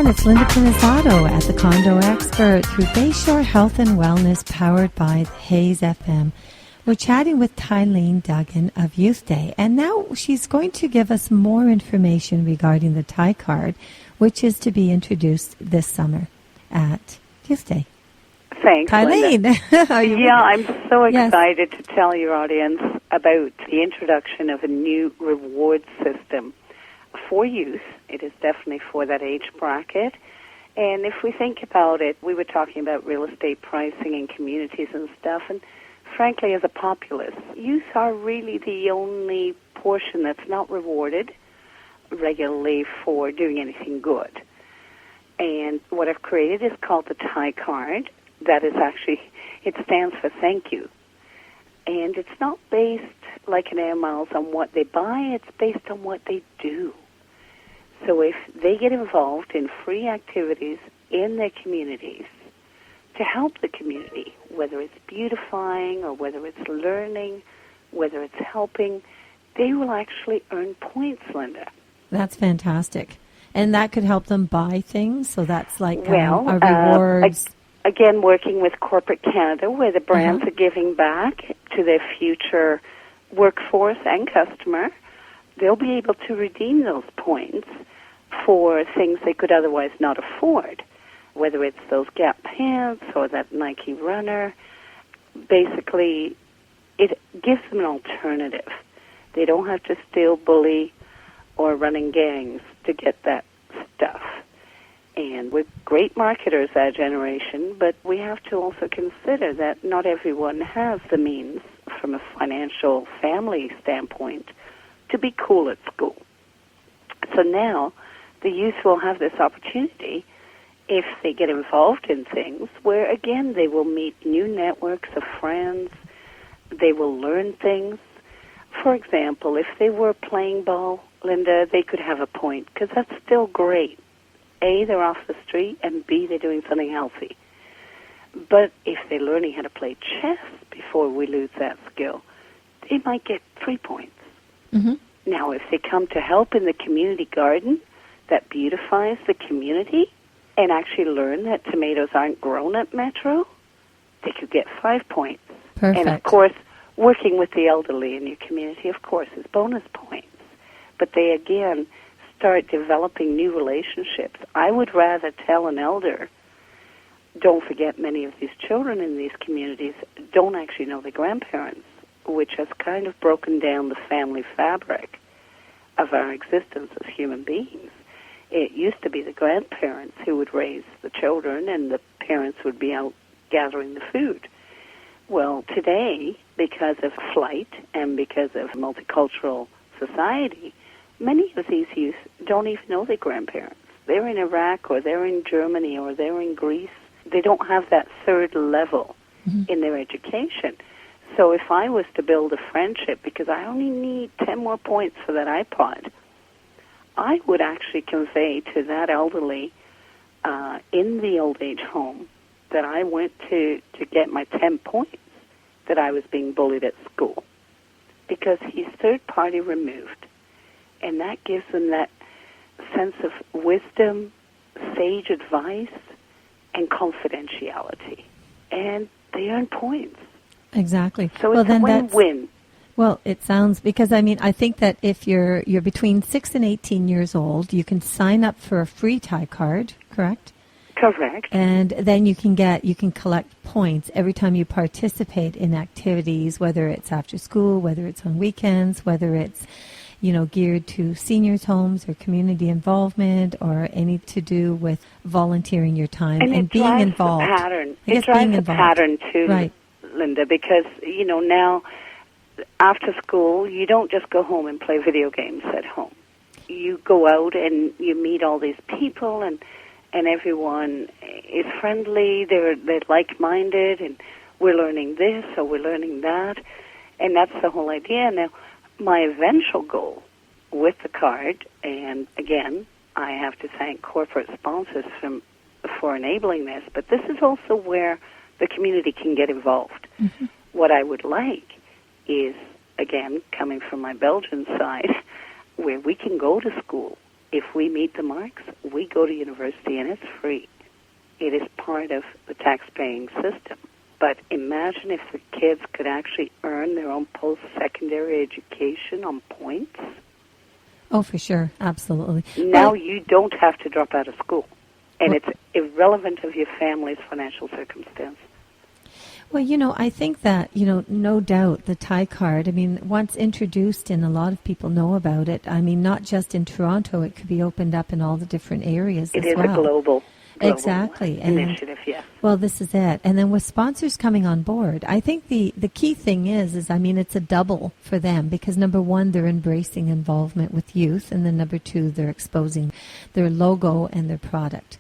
again, it's Linda Pinizzotto at the Condo Expert through Bayshore Health and Wellness, powered by Hayes FM. We're chatting with Tylaine Duggan of Youth Day, and now she's going to give us more information regarding the Ty card, which is to be introduced this summer at Youth Day. Thanks, Tylaine. Yeah, I'm so excited to tell your audience about the introduction of a new reward system for youth. It is definitely for that age bracket. And if we think about it, we were talking about real estate pricing in communities and stuff, and frankly, as a populace, youth are really the only portion that's not rewarded regularly for doing anything good. And what I've created is called the Ty card. That is actually, it stands for thank you. And it's not based like an air miles on what they buy, it's based on what they do. So if they get involved in free activities in their communities to help the community, whether it's beautifying or whether it's learning, whether it's helping, they will actually earn points, Linda. That's fantastic. And that could help them buy things, so that's like a rewards. Again, working with Corporate Canada, where the brands are giving back to their future workforce and customer, they'll be able to redeem those points for things they could otherwise not afford, whether it's those Gap pants or that Nike runner. Basically, it gives them an alternative. They don't have to steal, bully, or run in gangs to get that stuff. And we're great marketers, our generation, but we have to also consider that not everyone has the means from a financial family standpoint to be cool at school. So now the youth will have this opportunity if they get involved in things where, again, they will meet new networks of friends, they will learn things. For example, if they were playing ball, Linda, they could have a point, because that's still great. A, they're off the street, and B, they're doing something healthy. But if they're learning how to play chess before we lose that skill, they might get 3 points. Mm-hmm. Now, if they come to help in the community garden that beautifies the community and actually learn that tomatoes aren't grown at Metro, they could get 5 points. Perfect. And, of course, working with the elderly in your community, of course, is bonus points. But they, again, start developing new relationships. I would rather tell an elder, don't forget many of these children in these communities don't actually know their grandparents, which has kind of broken down the family fabric of our existence as human beings. It used to be the grandparents who would raise the children and the parents would be out gathering the food. Well, today, because of flight and because of multicultural society, many of these youth don't even know their grandparents. They're in Iraq or they're in Germany or they're in Greece. They don't have that third level in their education. So if I was to build a friendship, because I only need 10 more points for that iPod, I would actually convey to that elderly in the old age home that I went to get my 10 points, that I was being bullied at school, because he's third party removed. And that gives them that sense of wisdom, sage advice, and confidentiality. And they earn points. Exactly. So it's a win-win. Well, it sounds, because I think that if you're between 6 and 18 years old, you can sign up for a free Ty card, correct? Correct. And then you can collect points every time you participate in activities, whether it's after school, whether it's on weekends, whether it's geared to seniors' homes or community involvement or any to do with volunteering your time and being involved. It drives a pattern too, right, Linda, because, now after school, you don't just go home and play video games at home. You go out and you meet all these people and everyone is friendly, they're like-minded, and we're learning this or we're learning that, and that's the whole idea. Now, my eventual goal with the card, and again, I have to thank corporate sponsors for enabling this, but this is also where the community can get involved. Mm-hmm. What I would like is, again, coming from my Belgian side, where we can go to school if we meet the marks, we go to university and it's free. It is part of the tax-paying system. But imagine if the kids could actually earn their own post-secondary education on points. Oh, for sure. Absolutely. Now you don't have to drop out of school. And it's irrelevant of your family's financial circumstance. Well, I think that, no doubt the Thai card, once introduced and a lot of people know about it, not just in Toronto, it could be opened up in all the different areas as well. It is a global exactly. initiative, yes. Well, this is it. And then with sponsors coming on board, I think the key thing is it's a double for them because, number one, they're embracing involvement with youth, and then number two, they're exposing their logo and their product.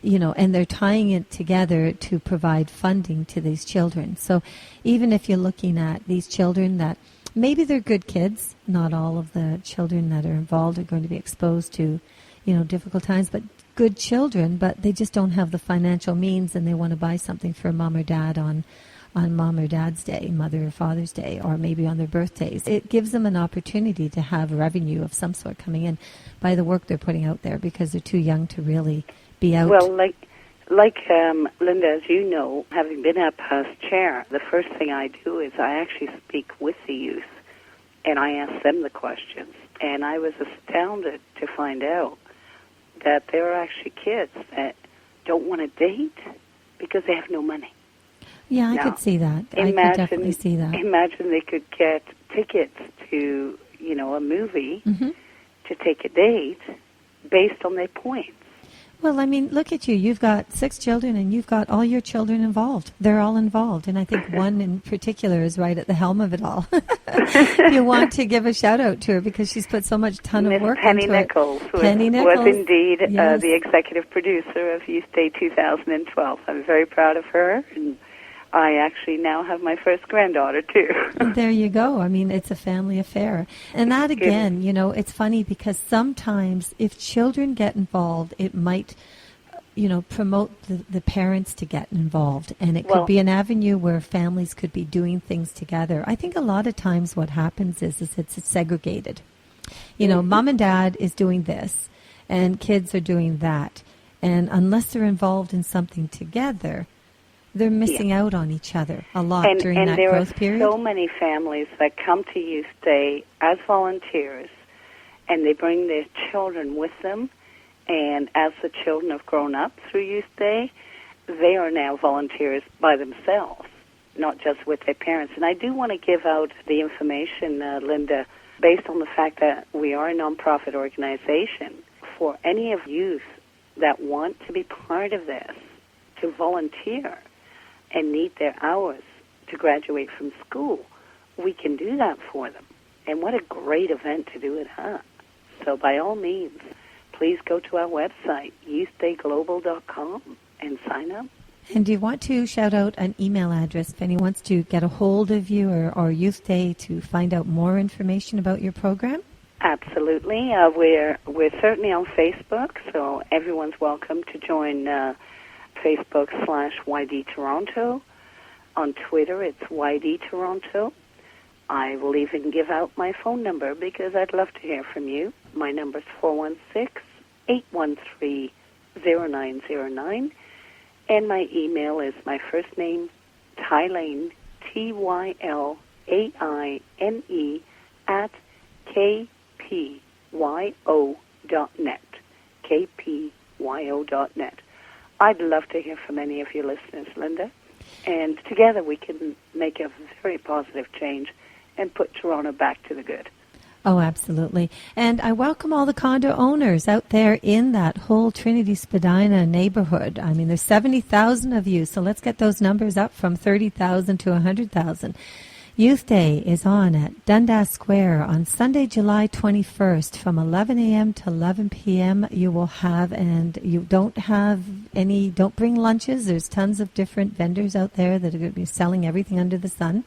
And they're tying it together to provide funding to these children. So even if you're looking at these children that maybe they're good kids, not all of the children that are involved are going to be exposed to, difficult times, but good children, but they just don't have the financial means and they want to buy something for mom or dad on mom or dad's day, mother or father's day, or maybe on their birthdays. It gives them an opportunity to have revenue of some sort coming in by the work they're putting out there because they're too young to really be out. Well, like Linda, as you know, having been a past chair, the first thing I do is I actually speak with the youth, and I ask them the questions. And I was astounded to find out that there are actually kids that don't want to date because they have no money. Yeah, I could see that. I could definitely see that. Imagine they could get tickets to, a movie to take a date based on their points. Well, look at you. You've got 6 children, and you've got all your children involved. They're all involved, and I think one in particular is right at the helm of it all. You want to give a shout-out to her because she's put so much ton of work Penny into Nichols it. Penny Nichols was indeed yes. The executive producer of Youth Day 2012. I'm very proud of her, and I actually now have my first granddaughter, too. There you go. It's a family affair. And that, again, it's funny because sometimes if children get involved, it might, promote the parents to get involved. And it could be an avenue where families could be doing things together. I think a lot of times what happens is it's segregated. Mom and dad is doing this, and kids are doing that. And unless they're involved in something together, they're missing out on each other a lot during that growth period. And there are so many families that come to Youth Day as volunteers, and they bring their children with them. And as the children have grown up through Youth Day, they are now volunteers by themselves, not just with their parents. And I do want to give out the information, Linda, based on the fact that we are a nonprofit organization. For any of youth that want to be part of this, to volunteer, and need their hours to graduate from school, we can do that for them. And what a great event to do it at. So by all means, please go to our website, youthdayglobal.com, and sign up. And do you want to shout out an email address if anyone wants to get a hold of you or Youth Day to find out more information about your program? Absolutely. We're certainly on Facebook, so everyone's welcome to join Facebook/YD Toronto. On Twitter, it's YD Toronto. I will even give out my phone number because I'd love to hear from you. My number is 416-813-0909. And my email is my first name, Tylaine, TYLAINE, at kpyo.net. kpyo.net. I'd love to hear from any of your listeners, Linda. And together we can make a very positive change and put Toronto back to the good. Oh, absolutely. And I welcome all the condo owners out there in that whole Trinity Spadina neighborhood. There's 70,000 of you, so let's get those numbers up from 30,000 to 100,000. Youth Day is on at Dundas Square on Sunday, July 21st from 11 a.m. to 11 p.m. You will have, and you don't bring lunches. There's tons of different vendors out there that are going to be selling everything under the sun.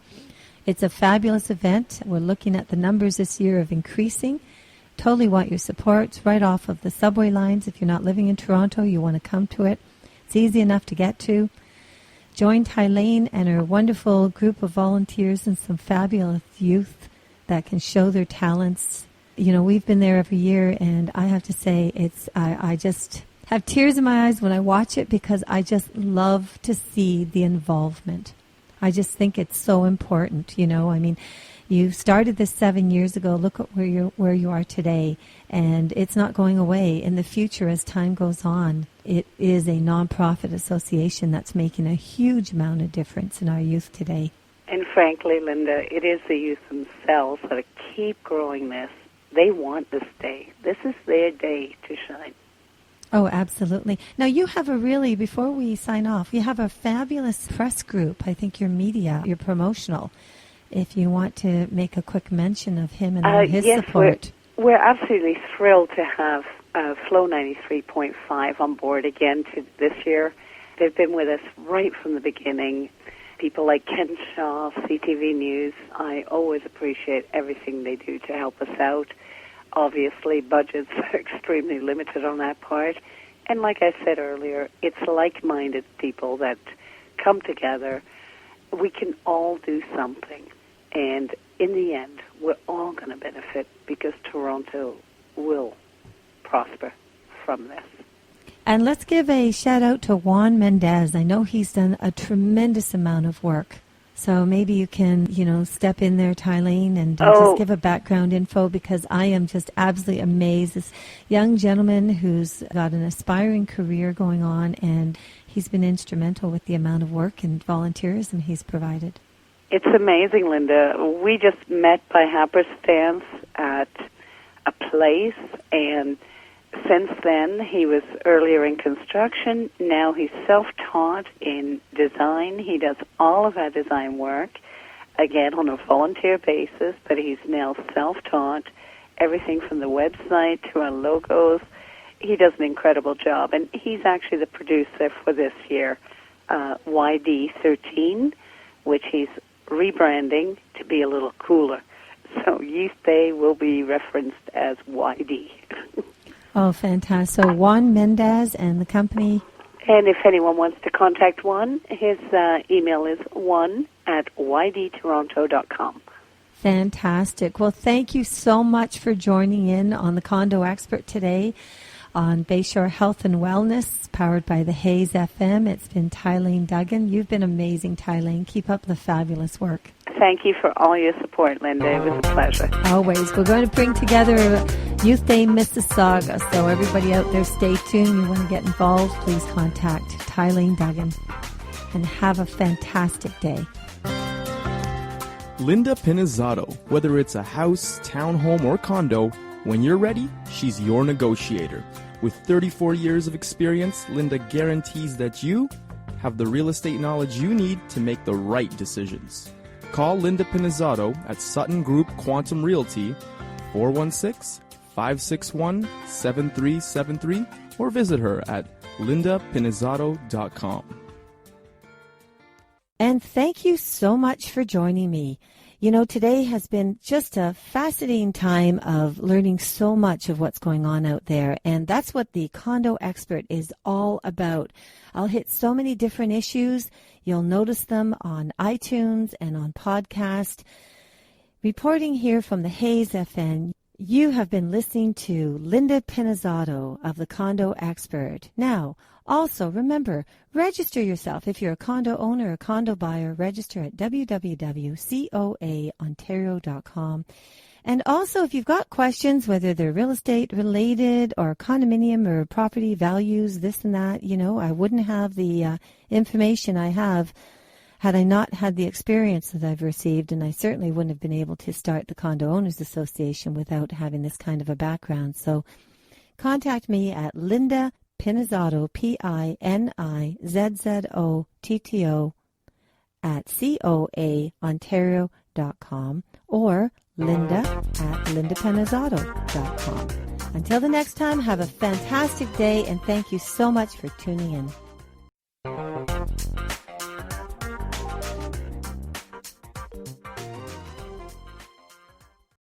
It's a fabulous event. We're looking at the numbers this year of increasing. Totally want your support. It's right off of the subway lines. If you're not living in Toronto, you want to come to it. It's easy enough to get to. Join Tylaine and her wonderful group of volunteers and some fabulous youth that can show their talents we've been there every year, and I have to say I just have tears in my eyes when I watch it because I just love to see the involvement. I just think it's so important, you started this 7 years ago. Look at where you are today, and it's not going away. In the future, as time goes on, it is a nonprofit association that's making a huge amount of difference in our youth today. And frankly, Linda, it is the youth themselves that keep growing this. They want this day. This is their day to shine. Oh, absolutely. Now, you have before we sign off, you have a fabulous press group. I think your media, your promotional. If you want to make a quick mention of him and his support. We're absolutely thrilled to have Flow 93.5 on board again this year. They've been with us right from the beginning. People like Ken Shaw, CTV News. I always appreciate everything they do to help us out. Obviously, budgets are extremely limited on that part. And like I said earlier, it's like-minded people that come together. We can all do something. And in the end, we're all going to benefit because Toronto will prosper from this. And let's give a shout-out to Juan Mendez. I know he's done a tremendous amount of work. So maybe you can, step in there, Tylaine, and just give a background info because I am just absolutely amazed. This young gentleman who's got an aspiring career going on, and he's been instrumental with the amount of work and volunteerism he's provided. It's amazing, Linda. We just met by happenstance at a place, and since then he was earlier in construction. Now he's self-taught in design. He does all of our design work, again, on a volunteer basis, but he's now self-taught, everything from the website to our logos. He does an incredible job, and he's actually the producer for this year, YD13, which he's rebranding to be a little cooler. So Youth Day will be referenced as YD. Oh, fantastic. So Juan Mendez and the company? And if anyone wants to contact Juan, his email is juan@ydtoronto.com. Fantastic. Well, thank you so much for joining in on the Condo Expert today on Bayshore Health and Wellness, powered by the Hayes FM. It's been Tylaine Duggan. You've been amazing, Tylaine. Keep up the fabulous work. Thank you for all your support, Linda. It was a pleasure. Always. We're going to bring together Youth Day Mississauga, so everybody out there, stay tuned. You want to get involved, please contact Tylaine Duggan. And have a fantastic day. Linda Pinizzotto. Whether it's a house, townhome, or condo, when you're ready, she's your negotiator. With 34 years of experience, Linda guarantees that you have the real estate knowledge you need to make the right decisions. Call Linda Pinizzotto at Sutton Group Quantum Realty, 416-561-7373, or visit her at lindapinizzotto.com. And thank you so much for joining me. Today has been just a fascinating time of learning so much of what's going on out there. And that's what the Condo Expert is all about. I'll hit so many different issues. You'll notice them on iTunes and on podcast. Reporting here from the Hayes FM, you have been listening to Linda Pinizzotto of the Condo Expert. Now, also, remember, register yourself. If you're a condo owner or condo buyer, register at www.coaontario.com. And also, if you've got questions, whether they're real estate related or condominium or property values, this and that, I wouldn't have the information I have had I not had the experience that I've received, and I certainly wouldn't have been able to start the Condo Owners Association without having this kind of a background. So contact me at Linda Pinizzotto, Pinizzotto at coaontario.com or Linda at lindapinizzotto.com. Until the next time, have a fantastic day, and thank you so much for tuning in.